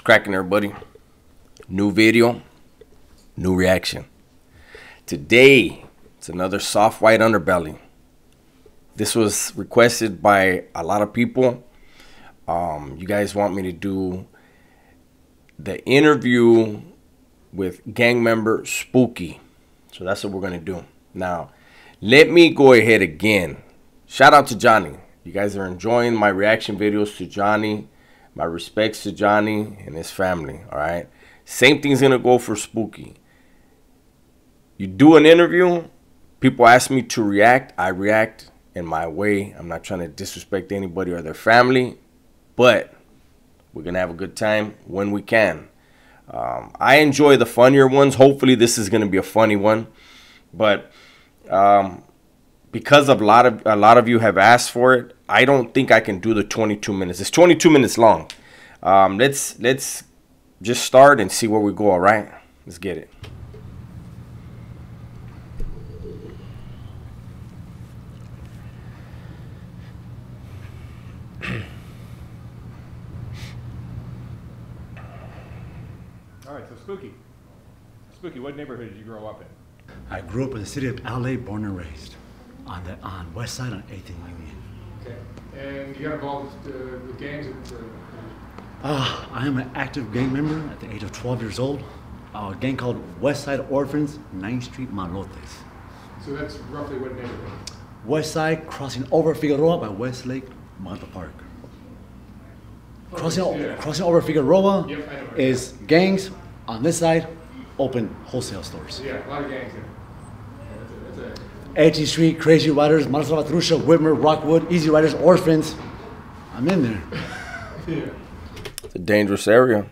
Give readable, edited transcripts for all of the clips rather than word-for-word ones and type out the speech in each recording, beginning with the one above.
Cracking, everybody? New video, new reaction. Today, it's another soft white underbelly. This was requested by a lot of people. You guys want me to do the interview with gang member Spooky. So that's what we're going to do. Now, let me go ahead again. Shout out to Johnny. You guys are enjoying my reaction videos to Johnny. My respects to Johnny and his family, all right? Same thing's going to go for Spooky. You do an interview, people ask me to react. I react in my way. I'm not trying to disrespect anybody or their family, but we're going to have a good time when we can. I enjoy the funnier ones. Hopefully this is going to be a funny one. But because of a lot of you have asked for it, I don't think I can do the 22 minutes. It's 22 minutes long. Let's just start and see where we go, all right? Let's get it. All right, so Spooky. Spooky, what neighborhood did you grow up in? I grew up in the city of LA, born and raised, on West Side on 8th and Union. Okay, and you got involved with gangs I am an active gang member at the age of 12 years old. A gang called West Side Orphans, 9th Street, Malotes. So that's roughly what neighborhood? West Side, crossing over Figueroa by Westlake, Mata Park. Crossing over Figueroa is gangs. On this side, open wholesale stores. Yeah, a lot of gangs there. 18th Street, Crazy Riders, Mata Salvatrucha, Whitmer, Rockwood, Easy Riders, Orphans. I'm in there. Yeah. It's a dangerous area.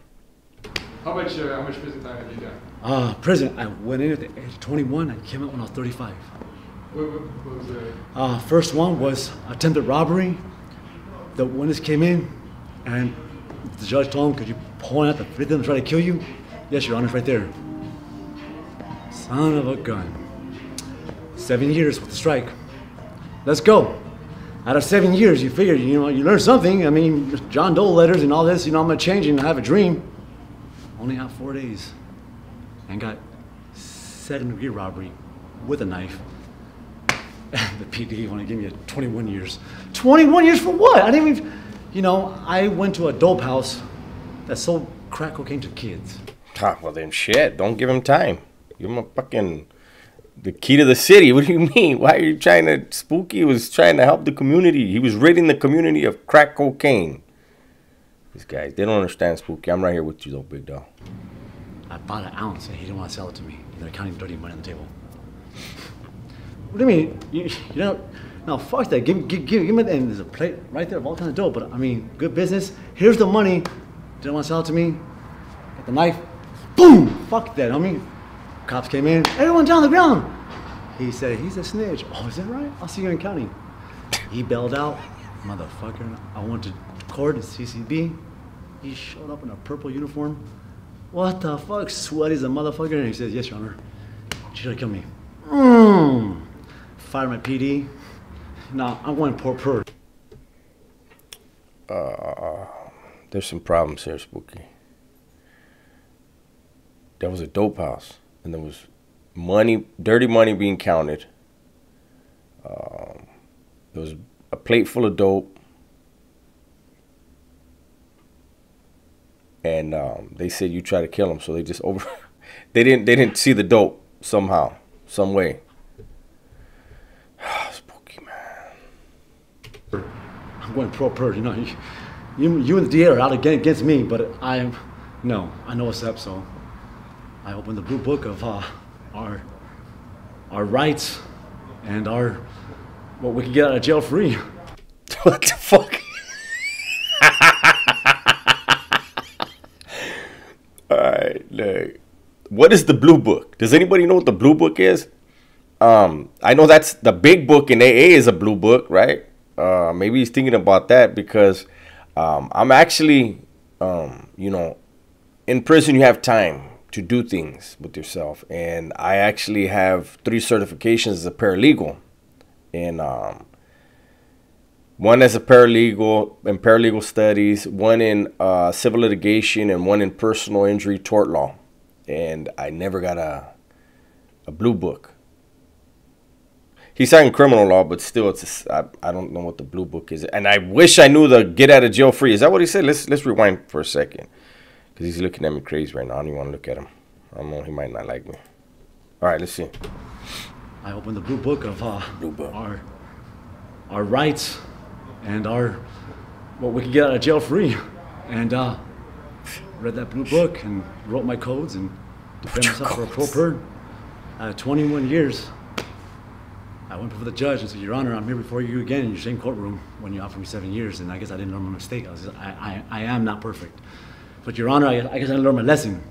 How much prison time have you done? Prison, I went in at the age of 21. I came out when I was 35. What was the... First one was attempted robbery. The witness came in, and the judge told him, could you point out the victim and try to kill you? Yes, Your Honor, it's right there. Son of a gun. 7 years with the strike. Let's go. Out of 7 years, you figure, you learn something. I mean, John Doe letters and all this, I'm gonna change and have a dream. Only out 4 days. And got 2nd-degree robbery with a knife. The PD wanna give me 21 years. 21 years for what? I didn't even, I went to a dope house that sold crack cocaine to kids. Well then shit, don't give him time. Give him a fucking... the key to the city. What do you mean? Why are you trying to... Spooky was trying to help the community. He was ridding the community of crack cocaine. These guys, they don't understand Spooky. I'm right here with you though, big dog. I bought an ounce and he didn't want to sell it to me. They're counting dirty money on the table. What do you mean? No, fuck that. Give me the... And there's a plate right there of all kinds of dope. But I mean, good business. Here's the money. Didn't want to sell it to me. Got the knife. Boom! Fuck that, homie. Cops came in. Everyone down on the ground. He said, he's a snitch. Oh, is that right? I'll see you in county. He bailed out. Motherfucker. I went to court at CCB. He showed up in a purple uniform. What the fuck? Sweaty as a motherfucker. And he says, yes, Your Honor. You should have killed me. Fire my PD. Now, I'm going per. There's some problems here, Spooky. There was a dope house, and there was money, dirty money being counted. There was a plate full of dope, and they said you try to kill him, so they just they didn't see the dope somehow, some way. Spooky, man. I'm going per. You and the DA are out against me, but I know what's up, so. I opened the blue book of our rights and what we can get out of jail free. What the fuck? All right, look. What is the blue book? Does anybody know what the blue book is? I know that's the big book in AA is a blue book, right? Maybe he's thinking about that because I'm actually, in prison you have time to do things with yourself, and I actually have 3 certifications as a paralegal, and One as a paralegal in paralegal studies, one in civil litigation, and one in personal injury tort law. And I never got a blue book. He's talking criminal law, but still, I don't know what the blue book is. And I wish I knew the get out of jail free. Is that what he said? Let's rewind for a second, because he's looking at me crazy right now. I don't even want to look at him. I don't know. He might not like me. All right, let's see. I opened the blue book of Blue book. our rights and what we could get out of jail free, and read that blue book and wrote my codes and defended myself for a pro per. 21 years. I went before the judge and said, Your Honor, I'm here before you again in your same courtroom when you offered me 7 years, and I guess I didn't learn my mistake. I am not perfect. But Your Honor, I guess I learned my lesson.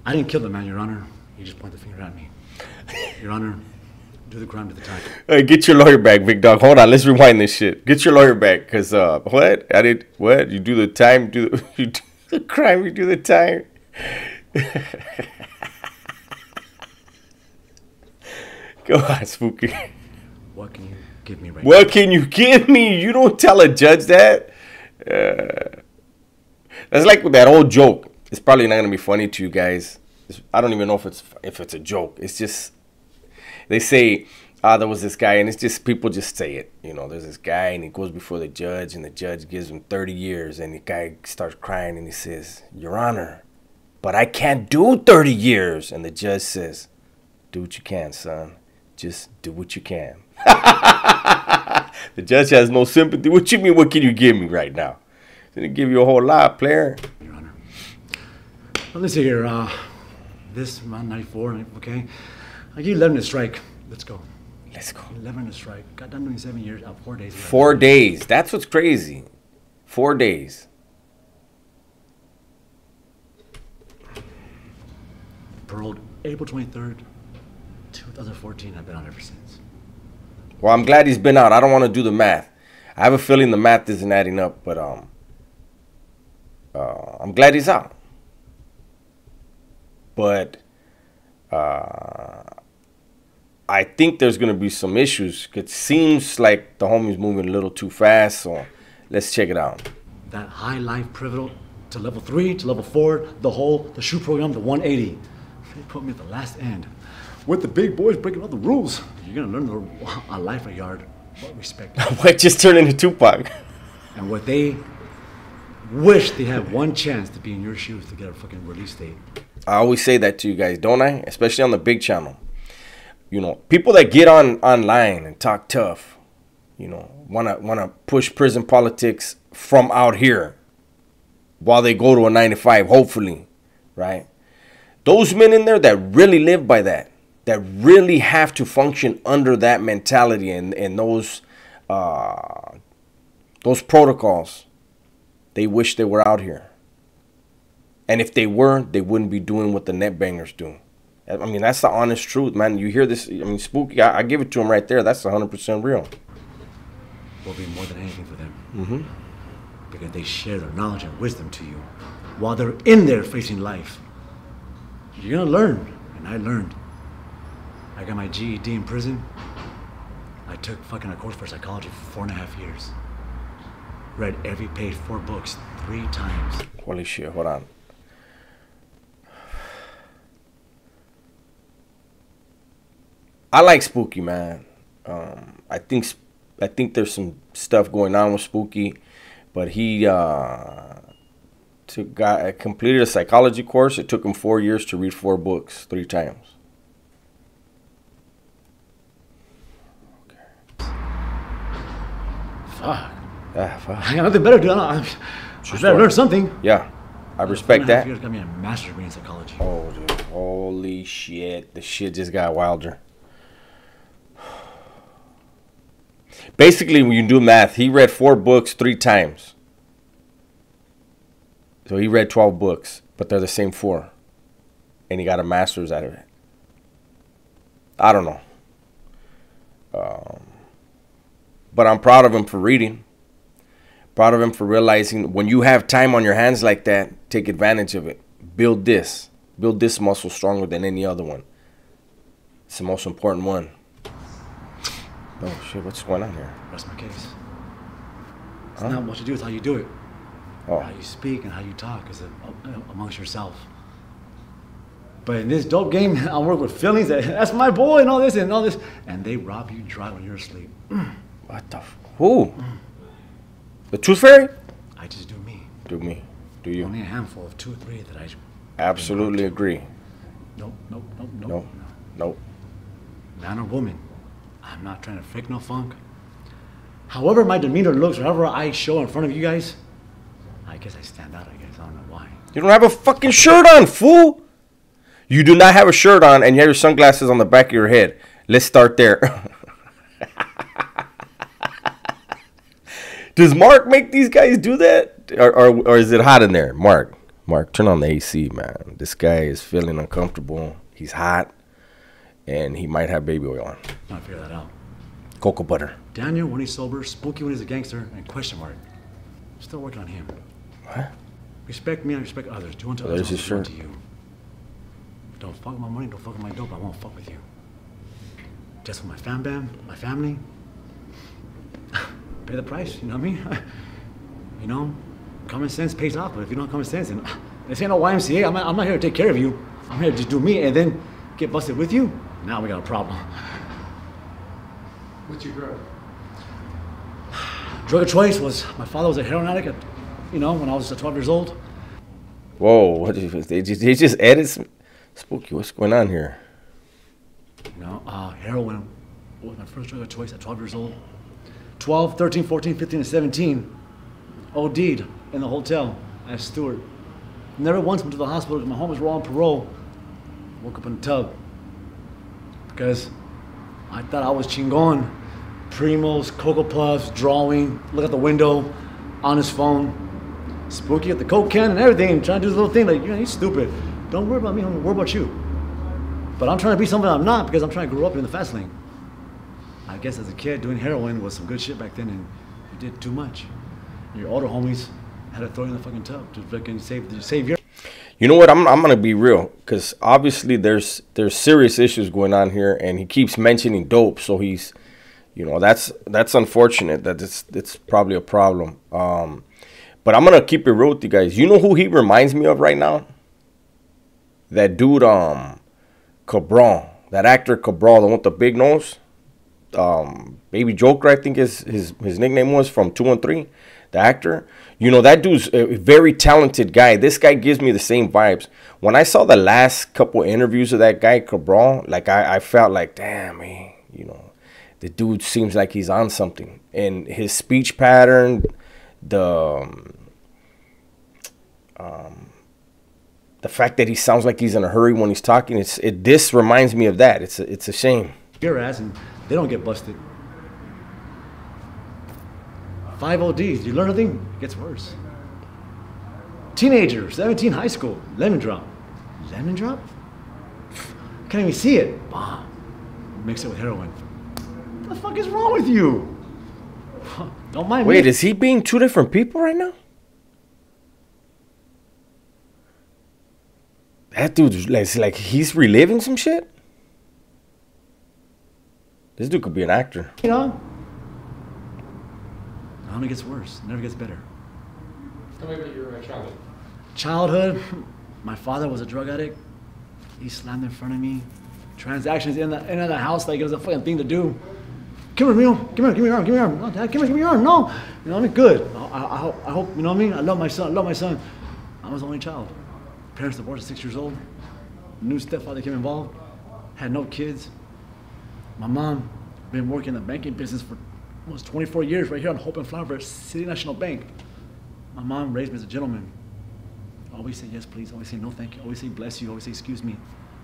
I didn't kill the man, Your Honor. He just pointed the finger at me. Your Honor, do the crime to the time. Hey, get your lawyer back, big dog. Hold on, let's rewind this shit. Get your lawyer back, cause what? What? You do the time, you do the crime, you do the time. Go on, Spooky. What can you give me right What can you give me? You don't tell a judge that. That's like with that old joke. It's probably not gonna be funny to you guys. I don't even know if it's a joke. It's just they say, there was this guy, and it's just people just say it. You know, there's this guy, and he goes before the judge, and the judge gives him 30 years, and the guy starts crying, and he says, Your Honor, but I can't do 30 years. And the judge says, do what you can, son. Just do what you can. The judge has no sympathy. What you mean, what can you give me right now? Didn't give you a whole lot, player. Your Honor. Well, let's see here. This around 94, okay? I give you 11 to strike. Let's go. Let's go. 11 to strike. Got done doing 7 years, 4 days. 4 days. That's what's crazy. 4 days. Paroled April 23rd, 2014. I've been on ever since. Well, I'm glad he's been out. I don't want to do the math. I have a feeling the math isn't adding up, but I'm glad he's out. But I think there's going to be some issues. It seems like the homie's moving a little too fast, so let's check it out. That high life pivotal to level 3, to level 4, the shoe program, the 180. They put me at the last end. With the big boys breaking all the rules. You're going to learn a life a yard. What respect. What just turned into Tupac? And what they wish they had one chance to be in your shoes to get a fucking release date. I always say that to you guys, don't I? Especially on the big channel. You know, people that get online and talk tough, you know, wanna push prison politics from out here while they go to a 9 to 5, hopefully, right? Those men in there that really live by that really have to function under that mentality and those protocols, they wish they were out here. And if they weren't, they wouldn't be doing what the net bangers do. I mean, that's the honest truth, man. You hear this, I mean, Spooky, I give it to him right there. That's 100% real. Will be more than anything for them. Mm-hmm. Because they share their knowledge and wisdom to you while they're in there facing life. You're going to learn. And I learned. I got my GED in prison. I took fucking a course for psychology for 4.5 years. Read every page, 4 books, 3 times. Holy shit, hold on. I like Spooky, man. I think there's some stuff going on with Spooky, but he completed a psychology course. It took him 4 years to read 4 books 3 times. Fuck. Fuck. I got nothing better to do. I better learn something. Yeah, I respect that. You got me a master's degree in psychology. Oh, dude. Holy shit. The shit just got wilder. Basically, when you do math, he read 4 books 3 times. So he read 12 books, but they're the same 4. And he got a master's out of it. I don't know. But I'm proud of him for reading. Proud of him for realizing when you have time on your hands like that, take advantage of it. Build this. Build this muscle stronger than any other one. It's the most important one. Oh shit, what's going on here? Rest my case. It's Huh? not what you do, it's how you do it. Oh, How you speak and how you talk is amongst yourself. But in this dope game, I work with feelings that's my boy and all this and all this. And they rob you dry when you're asleep. what the who? The Tooth Fairy? I just do me. Do me. Do you? Only a handful of 2 or 3 that I... Absolutely agree. Nope. No. Nope. Man or woman, I'm not trying to fake no funk. However my demeanor looks, however I show in front of you guys, I guess I stand out, I guess. I don't know why. You don't have a fucking shirt on, fool. You do not have a shirt on and you have your sunglasses on the back of your head. Let's start there. Does Mark make these guys do that? Or is it hot in there? Mark, turn on the AC, man. This guy is feeling uncomfortable. He's hot. And he might have baby oil on. I'll figure that out. Cocoa butter. Daniel when he's sober, Spooky when he's a gangster, and question mark. Still working on him. What? Respect me, I respect others. Do unto There's others his what you want shirt. to you. Don't fuck with my money, don't fuck with my dope, I won't fuck with you. Just with my my family. Pay the price, you know what I mean? You know, common sense pays off, but if you don't have common sense, and this ain't no YMCA, I'm not here to take care of you. I'm here to just do me and then get busted with you. Now we got a problem. What's your drug? Drug of choice was, my father was a heroin addict, when I was 12 years old. Whoa, what did they just added some... Spooky, what's going on here? Heroin was my first drug of choice at 12 years old. 12, 13, 14, 15, and 17. OD'd in the hotel as steward. Never once went to the hospital because my homies were all on parole. Woke up in a tub. Because I thought I was chingon. Primos, Cocoa Puffs, drawing, look out the window, on his phone. Spooky at the Coke can and everything, trying to do this little thing like, he's stupid. Don't worry about me, I'm gonna worry about you. But I'm trying to be something I'm not because I'm trying to grow up in the fast lane. I guess as a kid, doing heroin was some good shit back then and you did too much. Your older homies had to throw you in the fucking tub to fucking save your... You know what? I'm gonna be real, because obviously there's serious issues going on here, and he keeps mentioning dope, so he's, that's unfortunate. That it's probably a problem. But I'm gonna keep it real with you guys. You know who he reminds me of right now? That dude, Cabral, that actor Cabral, the one with the big nose. Baby Joker, I think his nickname was, from 2 and 3. The actor, that dude's a very talented guy. This guy gives me the same vibes. When I saw the last couple interviews of that guy, Cabral, like I felt like, damn, man, the dude seems like he's on something. And his speech pattern, the fact that he sounds like he's in a hurry when he's talking, this reminds me of that. It's a shame. Your ass and they don't get busted. 5 ODs. You learn anything? It gets worse. Teenager, 17, high school, lemon drop. Lemon drop? Can't even see it. Bomb. Mix it with heroin. What the fuck is wrong with you? Don't mind me. Wait, is he being 2 different people right now? That dude's like he's reliving some shit? This dude could be an actor. It only gets worse. It never gets better. Tell me about your childhood. Childhood, my father was a drug addict. He slammed in front of me. Transactions in the house like it was a fucking thing to do. Come here, Mio. Come here, give me your arm, give me your arm. No, Dad, give me your arm. No. Good. I hope, you know what I mean? I love my son, I was the only child. Parents divorced at 6 years old. New stepfather came involved. Had no kids. My mom been working in the banking business for almost 24 years right here on Hope and Flower City National Bank. My mom raised me as a gentleman. Always say yes, please. Always say no, thank you. Always say bless you. Always say excuse me.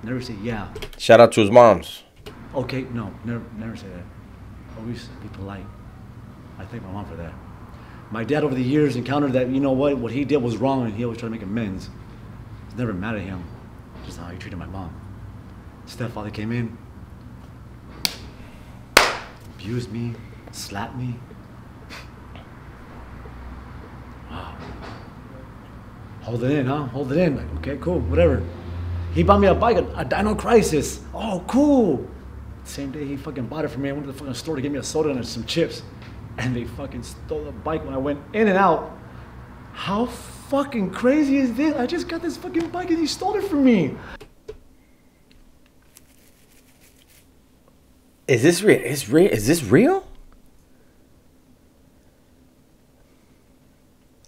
Never say yeah. Shout out to his moms. Okay, no, never say that. Always be polite. I thank my mom for that. My dad over the years encountered that, what he did was wrong and he always tried to make amends. I was never mad at him. Just how he treated my mom. Stepfather came in, abused me, slapped me. Wow. Hold it in, huh? Hold it in. Like, okay, cool, whatever. He bought me a bike, a Dino Crisis. Oh, cool. same day he fucking bought it for me, I went to the fucking store to get me a soda and some chips. And they fucking stole the bike when I went in and out. How fucking crazy is this? I just got this fucking bike and he stole it from me. Is this real? Is this real?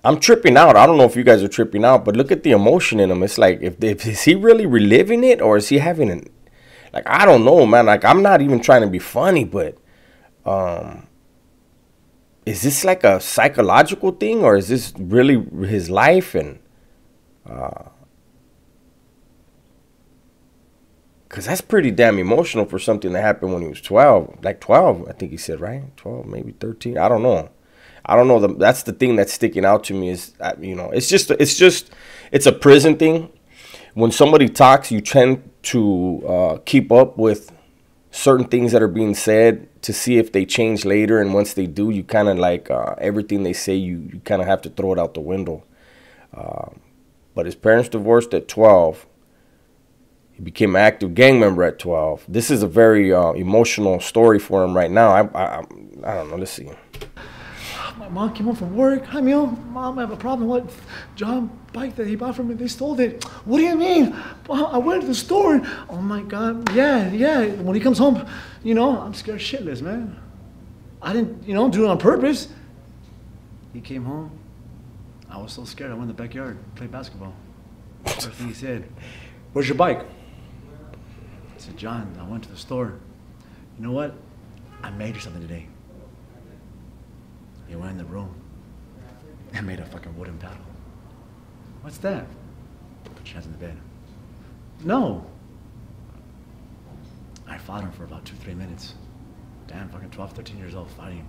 I'm tripping out. I don't know if you guys are tripping out, but look at the emotion in him. It's like, is he really reliving it, or is he having an, like, I don't know, man. Like, I'm not even trying to be funny, but is this like a psychological thing, or is this really his life? And because that's pretty damn emotional for something that happened when he was 12. Like 12, I think he said, right? 12, maybe 13. I don't know. That's the thing that's sticking out to me is, you know, it's a prison thing. When somebody talks, you tend to keep up with certain things that are being said to see if they change later. And once they do, you kind of like everything they say, you kind of have to throw it out the window. But his parents divorced at 12. He became an active gang member at 12. This is a very emotional story for him right now. I don't know. Let's see. My mom came home from work. Hi, Mom, I have a problem. What? John bike that he bought from me, they stole it. What do you mean? I went to the store. Oh my God. Yeah. When he comes home, you know, I'm scared shitless, man. I didn't, you know, do it on purpose. He came home. I was so scared. I went in the backyard, played basketball. First thing he said, "Where's your bike?" I said, "John, I went to the store. You know what? I made you something today." He went in the room and made a fucking wooden paddle. What's that? Put your hands in the bed. No. I fought him for about 2-3 minutes. Damn, fucking 12, 13 years old, fighting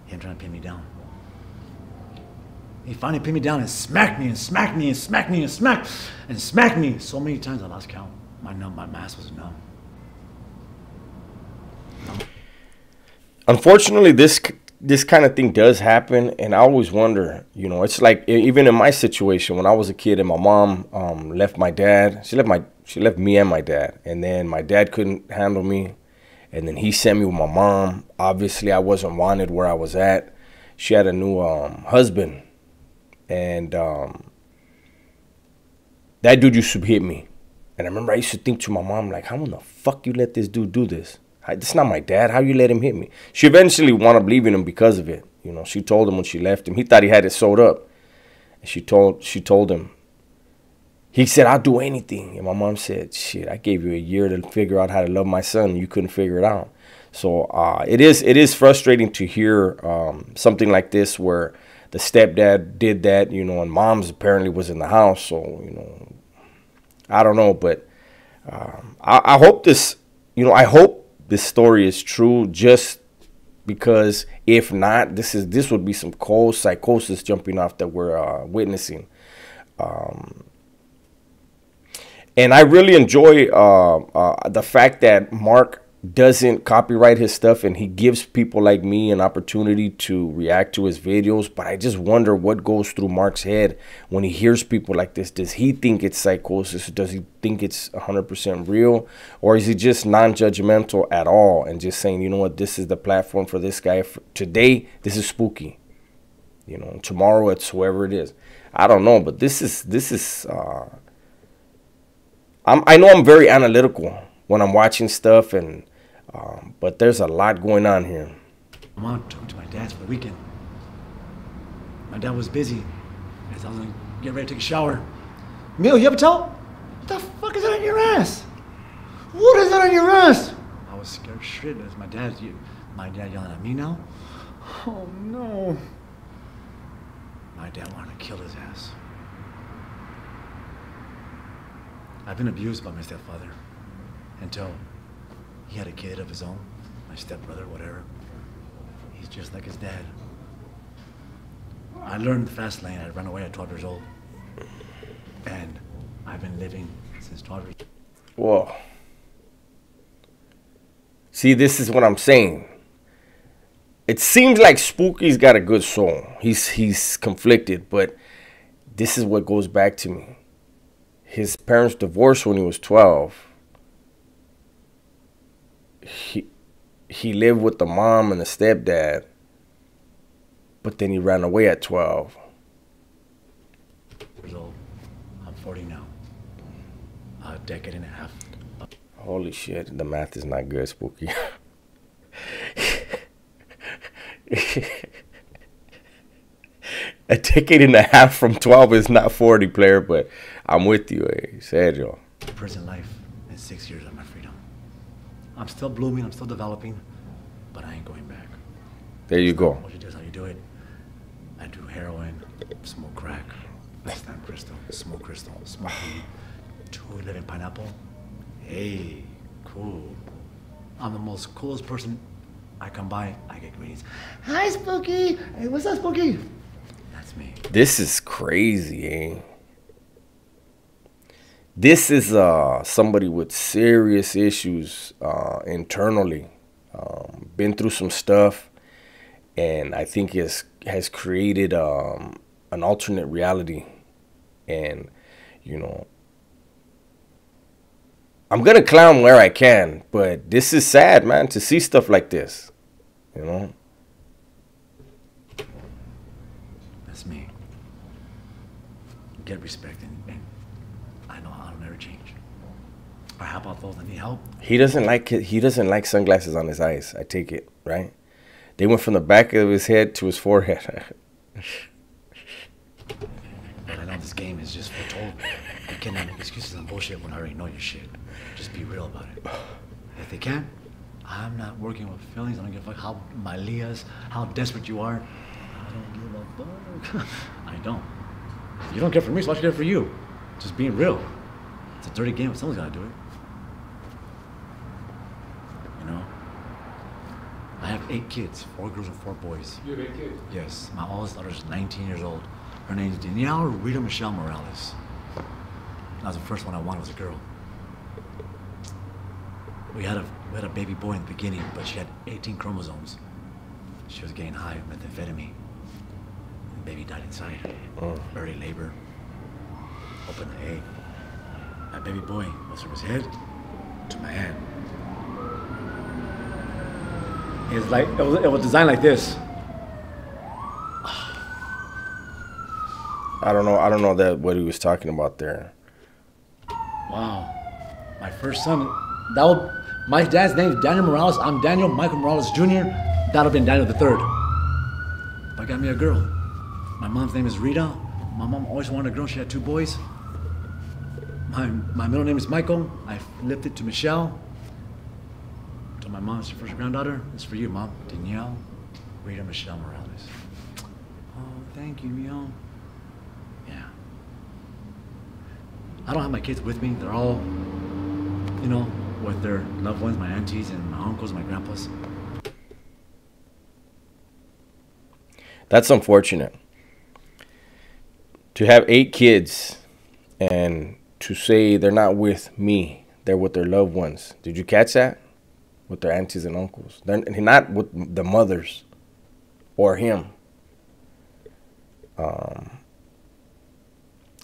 him, trying to pin me down. He finally pinned me down and smacked me and smacked me and smacked me and smacked me so many times I lost count. My ass was numb. Unfortunately, this kind of thing does happen, and I always wonder, you know, it's like even in my situation when I was a kid and my mom left my dad. She left me and my dad, and then my dad couldn't handle me, and then he sent me with my mom. Obviously, I wasn't wanted where I was at. She had a new husband, and that dude used to hit me. And I remember I used to think to my mom, like, how in the fuck you let this dude do this? This is not my dad. How you let him hit me? She eventually wound up leaving him because of it. You know, she told him when she left him. He thought he had it sewed up. And she told him. He said, "I'll do anything." And my mom said, "Shit, I gave you a year to figure out how to love my son. You couldn't figure it out." So it is frustrating to hear something like this where the stepdad did that, you know, and mom's apparently was in the house. So, you know, I don't know, but I hope this, you know, I hope this story is true, just because if not, this would be some cold psychosis jumping off that we're witnessing. And I really enjoy the fact that Mark doesn't copyright his stuff, and he gives people like me an opportunity to react to his videos. But I just wonder what goes through Mark's head when he hears people like this. Does he think it's psychosis? Does he think it's 100% real? Or is he just non-judgmental at all and just saying, you know what, this is the platform for this guy. Today, this is spooky. You know, tomorrow it's whoever it is. I don't know, but this is I know I'm very analytical when I'm watching stuff, and but there's a lot going on here. My mom took me to my dad's for the weekend. My dad was busy. As I was gonna get ready to take a shower. Emil, you have a towel? What the fuck is that on your ass? What is that on your ass? I was scared shitless. My dad yelling at me now? Oh no. My dad wanted to kill his ass. I've been abused by my stepfather until he had a kid of his own, my stepbrother, whatever. He's just like his dad. I learned the fast lane. I ran away at 12 years old. And I've been living since 12 years old. Whoa. See, this is what I'm saying. It seems like Spooky's got a good soul. He's conflicted, but this is what goes back to me. His parents divorced when he was 12. he lived with the mom and the stepdad, but then he ran away at 12. Years old. I'm 40 now. A decade and a half. Holy shit, the math is not good, Spooky. A decade and a half from 12 is not 40, player, but I'm with you, serio. Prison life and 6 years of my freedom. I'm still blooming, I'm still developing, but I ain't going back. There you go. What you do is how you do it. I do heroin, smoke crack, I slam crystal, smoke weed, 2-11 pineapple. Hey, cool. I'm the most coolest person. I come by, I get greetings. Hi, Spooky. Hey, what's up, Spooky? That's me. This is crazy, eh? This is somebody with serious issues internally. Been through some stuff, and I think has created an alternate reality. And, you know, I'm going to clown where I can, but this is sad, man, to see stuff like this, you know? That's me. Get respect, and I know I'll never change. Or how about those that need help? He doesn't like sunglasses on his eyes, I take it, right? They went from the back of his head to his forehead. I know this game is just foretold. You cannot make excuses and bullshit when I already know your shit. Just be real about it. If they can't, I'm not working with feelings. I don't give a fuck how my Leah's, how desperate you are. I don't give a fuck. I don't. You don't care for me, so why should I care for you? Just being real. It's a dirty game, but someone's gotta do it. You know? I have 8 kids, 4 girls and 4 boys. You have 8 kids? Yes, my oldest daughter's 19 years old. Her name's Danielle Rita Michelle Morales. That was the first one I wanted, was a girl. We had a baby boy in the beginning, but she had 18 chromosomes. She was getting high with methamphetamine. The baby died inside. Early labor. Opened the egg. My baby boy was from his head to my hand. It was designed like this. I don't know that what he was talking about there. Wow. My first son, my dad's name is Daniel Morales. I'm Daniel Michael Morales Jr. That'll have been Daniel the Third. But I got me a girl. My mom's name is Rita. My mom always wanted a girl. She had 2 boys. My middle name is Michael. I flipped it to Michelle. Told my mom it's her first granddaughter. It's for you, Mom. Danielle Rita Michelle Morales. Oh, thank you, Mio. Yeah. I don't have my kids with me. They're all, you know, with their loved ones, my aunties and my uncles, my grandpas. That's unfortunate. To have 8 kids and to say they're not with me, they're with their loved ones. Did you catch that? With their aunties and uncles. They're not with the mothers or him.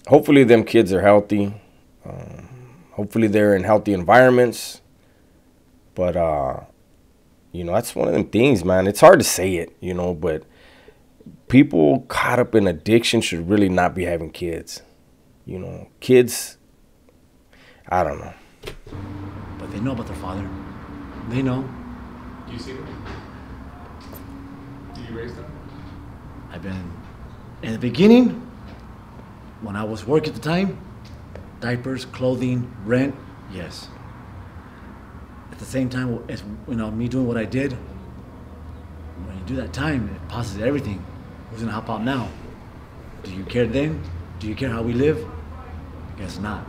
Hopefully them kids are healthy. Hopefully they're in healthy environments. But, you know, that's one of them things, man. It's hard to say it, you know, but people caught up in addiction should really not be having kids. You know, kids, I don't know. But they know about their father. They know. Do you see them? Do you raise them? I've been, in the beginning, when I was working at the time, diapers, clothing, rent, yes. At the same time, as you know, me doing what I did, when you do that time, it pauses everything. Who's gonna help out now? Do you care then? Do you care how we live? Guess not.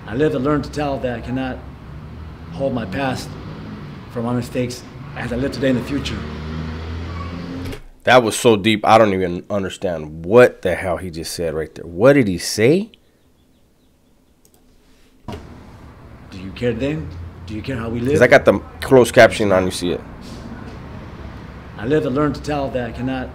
I live to learn to tell that I cannot hold my past for my mistakes as I live today in the future. That was so deep, I don't even understand what the hell he just said right there. What did he say? Do you care then? Do you care how we live? Because I got the closed caption on, you see it. I live to learn to tell that I cannot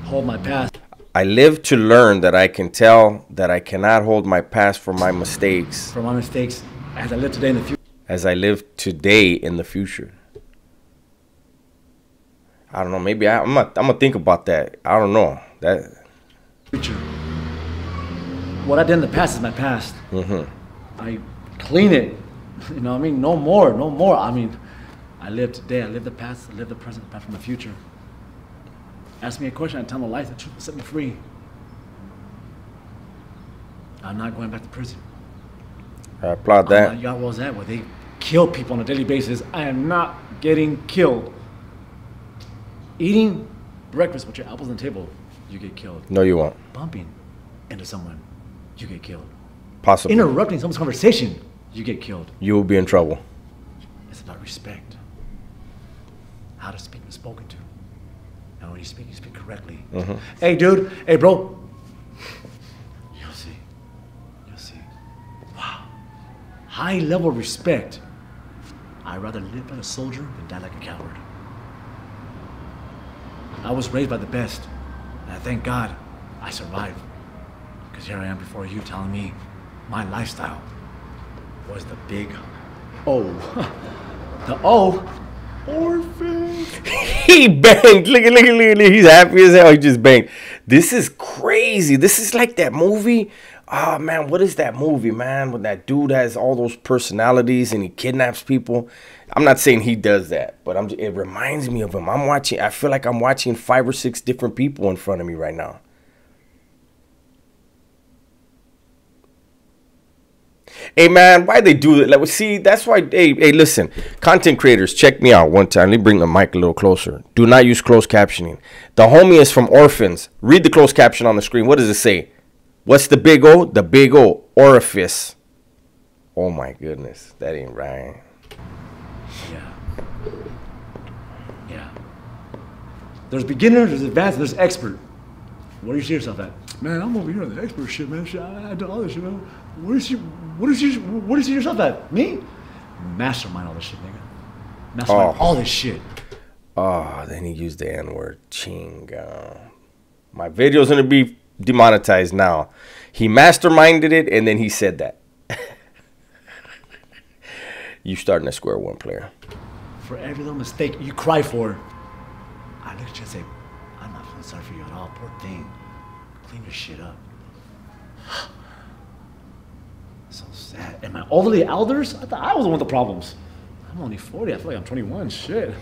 hold my past. I live to learn that I can tell that I cannot hold my past for my mistakes. For my mistakes as I live today in the future. as I live today in the future. I don't know. Maybe I'm gonna think about that. I don't know that. Future. What I did in the past is my past. I clean it. You know what I mean? No more, no more. I mean, I live today. I live the past. I live the present. Back from the future. Ask me a question. I tell them the life. The truth will set me free. I'm not going back to prison. I applaud that. Y'all was that where they kill people on a daily basis. I am not getting killed. Eating breakfast with your apples on the table, you get killed. No, you won't. Bumping into someone, you get killed. Possibly. Interrupting someone's conversation, you get killed. You will be in trouble. It's about respect. How to speak when spoken to. And when you speak correctly. Hey, dude. Hey, bro. You'll see. You'll see. Wow. High level of respect. I'd rather live like a soldier than die like a coward. I was raised by the best. And I thank God I survived. Because here I am before you telling me my lifestyle was the big O. The O. Orphan. He banged. Look at. He's happy as hell. He just banged. This is crazy. This is like that movie. Oh, man, what is that movie, man? When that dude has all those personalities and he kidnaps people. I'm not saying he does that, but it reminds me of him. I feel like I'm watching 5 or 6 different people in front of me right now. Hey, man, why they do it? Like, see, that's why, hey, listen, content creators, check me out one time. Let me bring the mic a little closer. Do not use closed captioning. The homie is from Orphans. Read the closed caption on the screen. What does it say? What's the big O? The big O. Orifice. Oh, my goodness. That ain't right. Yeah. There's beginner, there's advanced, there's expert. Where do you see yourself at? Man, I'm over here on the expert shit, man. Shit, I do all this shit, man. Where do you see yourself at? Me? Mastermind all this shit, nigga. Mastermind all this shit. Oh, then he used the N-word. Chinga. My video's gonna be demonetized now. He masterminded it, and then he said that. You starting at square one, player. For every little mistake you cry for, I look at you and say, I'm not feeling sorry for you at all. Poor thing. Clean your shit up. So sad. Am I overly elders? I thought I was the one with the problems. I'm only 40. I feel like I'm 21. Shit.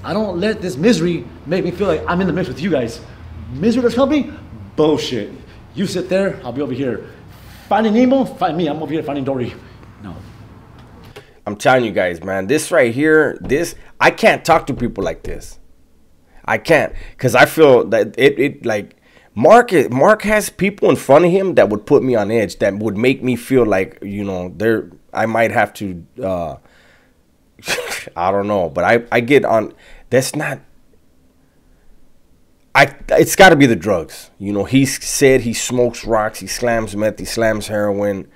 I don't let this misery make me feel like I'm in the mix with you guys. Misery that's helping me? Bullshit. You sit there, I'll be over here. Finding Nemo? Find me. I'm over here finding Dory. No. I'm telling you guys, man, this right here, I can't talk to people like this. I can't, because I feel that it like, Mark has people in front of him that would put me on edge, that would make me feel like, you know, I might have to, I don't know, but I get on, that's not, it's got to be the drugs. You know, he said he smokes rocks, he slams meth, he slams heroin.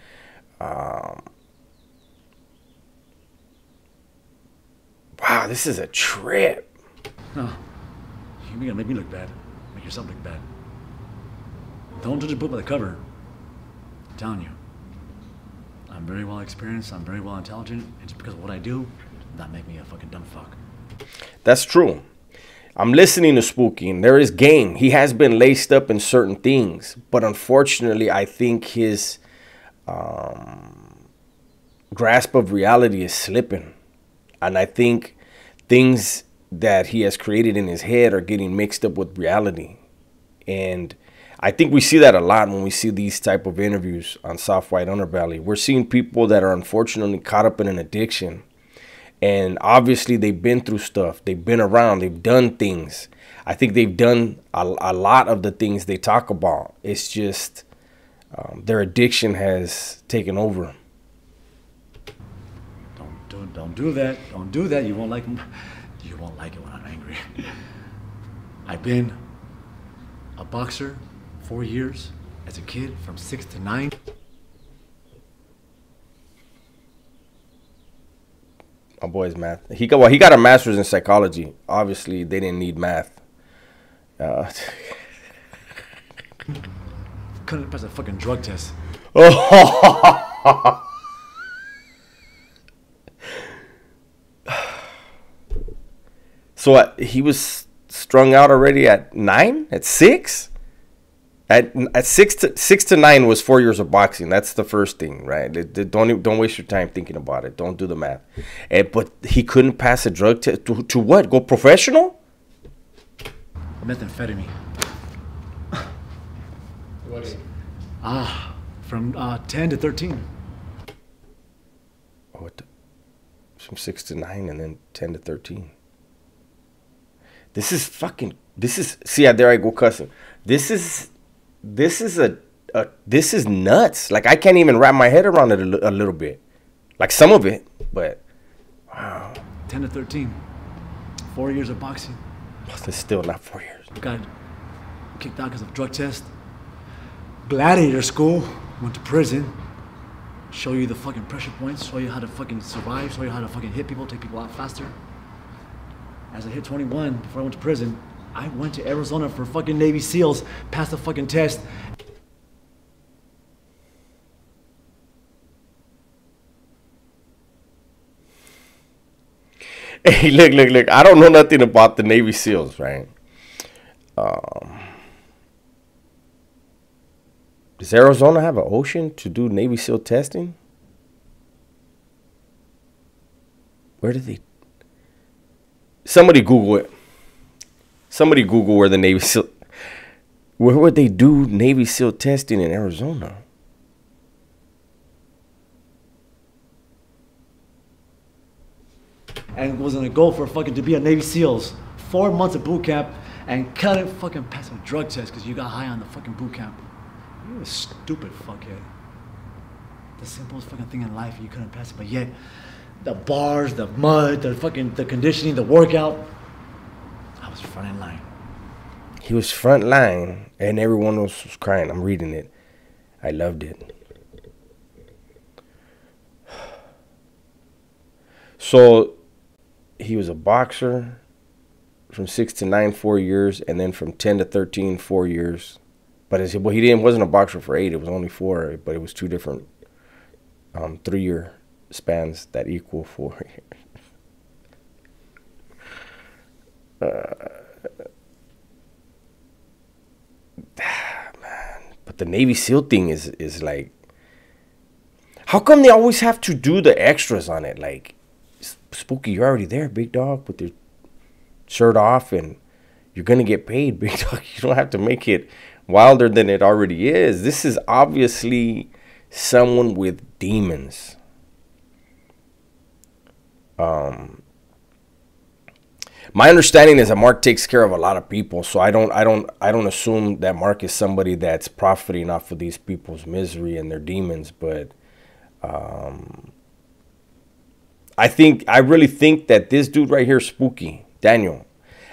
Wow, this is a trip. No, you're gonna make me look bad. Make yourself look bad. Don't judge a book by the cover. I'm telling you. I'm very well experienced, I'm very well intelligent, and just because of what I do, not make me a fucking dumb fuck. That's true. I'm listening to Spooky, and there is game. He has been laced up in certain things, but unfortunately, I think his grasp of reality is slipping. And I think things that he has created in his head are getting mixed up with reality. And I think we see that a lot when we see these type of interviews on Soft White Underbelly. We're seeing people that are unfortunately caught up in an addiction. And obviously they've been through stuff. They've been around. They've done things. I think they've done a lot of the things they talk about. It's just their addiction has taken over. Don't do that. Don't do that. You won't like it when I'm angry. I've been a boxer 4 years as a kid, from 6 to 9. My boy's math. He got a master's in psychology. Obviously, they didn't need math. Couldn't pass a fucking drug test. So he was strung out already at 9, at 6. At 6 to 9 was 4 years of boxing. That's the first thing, right? Don't waste your time thinking about it. Don't do the math. But he couldn't pass a drug test to what? Go professional? Methamphetamine. What age? From 10 to 13. From 6 to 9 and then 10 to 13. See, there I go cussing. This is nuts. Like, I can't even wrap my head around it a little bit. Like, some of it, but wow. 10 to 13. 4 years of boxing. It's still not 4 years. Got kicked out because of drug test. Gladiator school. Went to prison. Show you the fucking pressure points. Show you how to fucking survive. Show you how to fucking hit people. Take people out faster. As I hit 21, before I went to prison, I went to Arizona for fucking Navy SEALs. Passed the fucking test. Hey, look. I don't know nothing about the Navy SEALs, right? Does Arizona have an ocean to do Navy SEAL testing? Where did they? Somebody Google it. Somebody Google where the Navy SEAL. Where would they do Navy SEAL testing in Arizona? And was gonna go for fucking to be a Navy SEALs. 4 months of boot camp and couldn't fucking pass a drug test because you got high on the fucking boot camp. You a stupid fuckhead. The simplest fucking thing in life, you couldn't pass it, but yet the bars, the mud, the conditioning, the workout, I was front in line. He was front line and everyone else was crying. I'm reading it. I loved it. So he was a boxer from 6 to 9, 4 years, and then from 10 to 13, 4 years. But he wasn't a boxer for 8. It was only 4, but it was 2 different 3-year spans that equal 4 years. Man, but the Navy SEAL thing is like, how come they always have to do the extras on it? Like, Spooky, you're already there, big dog, with your shirt off, and you're gonna get paid, big dog. You don't have to make it wilder than it already is. This is obviously someone with demons. My understanding is that Mark takes care of a lot of people, so I don't assume that Mark is somebody that's profiting off of these people's misery and their demons, but I really think that this dude right here, Spooky, Daniel,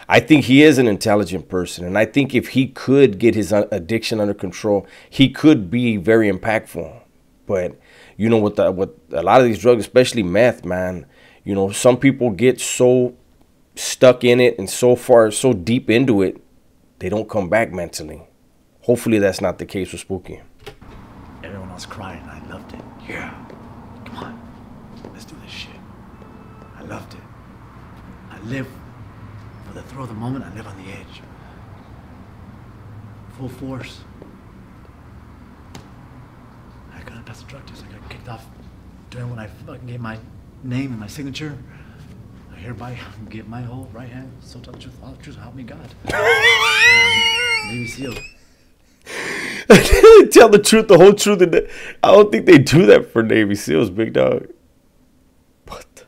I think he is an intelligent person, and I think if he could get his addiction under control, he could be very impactful. But you know, with a lot of these drugs, especially meth, man, you know, some people get so stuck in it and so deep into it, they don't come back mentally. Hopefully that's not the case with Spooky. Everyone was crying. I loved it. Yeah. Come on. Let's do this shit. I loved it. I live for the thrill of the moment. I live on the edge. Full force. I couldn't pass the drug test. I got kicked off during when I fucking gave my name and my signature. I hereby give my whole right hand. So tell the truth, all the truth, help me God. Navy SEAL. Tell the truth, the whole truth. I don't think they do that for Navy SEALs, big dog. What?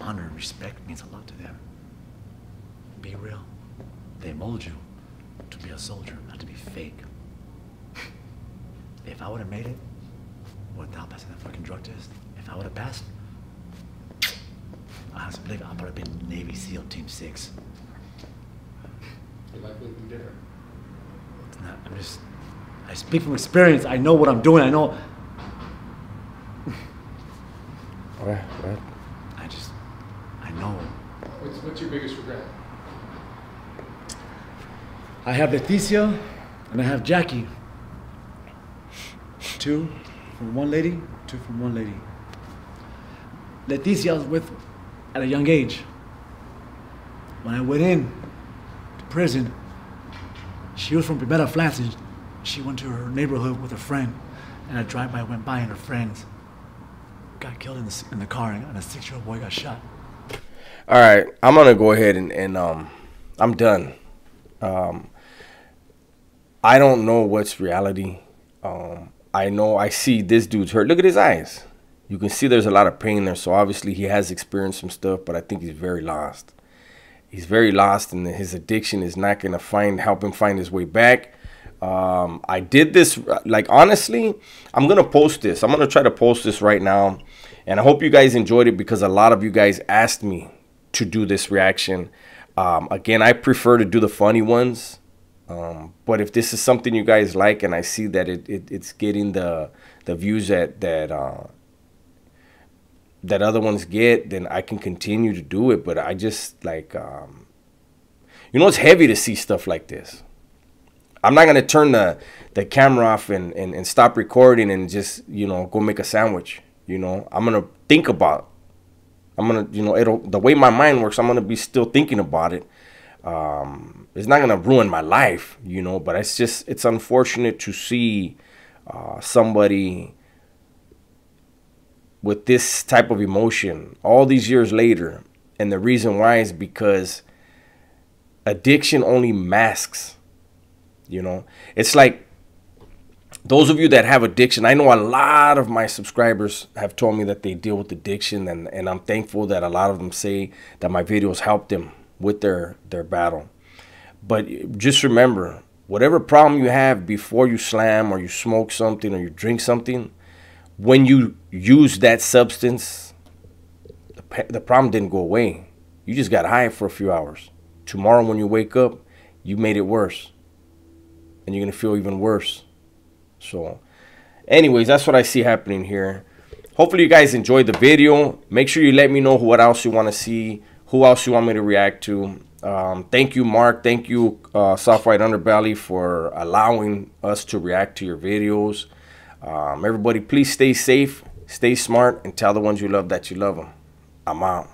Honor and respect means a lot to them. Be real. They mold you to be a soldier, not to be fake. If I would have made it without passing that fucking drug test, if I would have passed, I honestly believe I'd probably been Navy SEAL Team 6. Your life would be different. It's not, I speak from experience. I know what I'm doing. I know. What? I know. What's your biggest regret? I have Leticia and I have Jackie. 2 from one lady, 2 from one lady. Leticia I was with at a young age. when I went in to prison, she was from Primera Flats, and she went to her neighborhood with a friend, and a drive-by went by, and her friends got killed in the car, and a 6-year-old boy got shot. All right, I'm gonna go ahead and I'm done. I don't know what's reality. I know I see this dude's hurt. Look at his eyes. You can see there's a lot of pain there. So obviously he has experienced some stuff, but I think he's very lost. He's very lost, and his addiction is not gonna help him find his way back. I did this, like, honestly, I'm gonna post this. I'm gonna try to post this right now, and I hope you guys enjoyed it because a lot of you guys asked me to do this reaction. Again, I prefer to do the funny ones, but if this is something you guys like, and I see that it's getting the views that other ones get, then I can continue to do it. But I just, like, you know, it's heavy to see stuff like this. I'm not gonna turn the camera off and stop recording and just, you know, go make a sandwich. You know, I'm gonna think about. I'm gonna, you know, the way my mind works, I'm gonna be still thinking about it. It's not gonna ruin my life, you know, but it's unfortunate to see somebody with this type of emotion all these years later. And the reason why is because addiction only masks, you know. It's like, those of you that have addiction, I know a lot of my subscribers have told me that they deal with addiction, and I'm thankful that a lot of them say that my videos help them with their battle. But just remember, whatever problem you have before you slam or you smoke something or you drink something, when you use that substance, the problem didn't go away. You just got high for a few hours. Tomorrow when you wake up, you made it worse, and you're gonna feel even worse. So anyways, that's what I see happening here. Hopefully you guys enjoyed the video. Make sure you let me know what else you want to see, who else you want me to react to. Thank you, Mark. Thank you, Soft White Underbelly, for allowing us to react to your videos. Everybody, please stay safe, stay smart, and tell the ones you love that you love them. I'm out.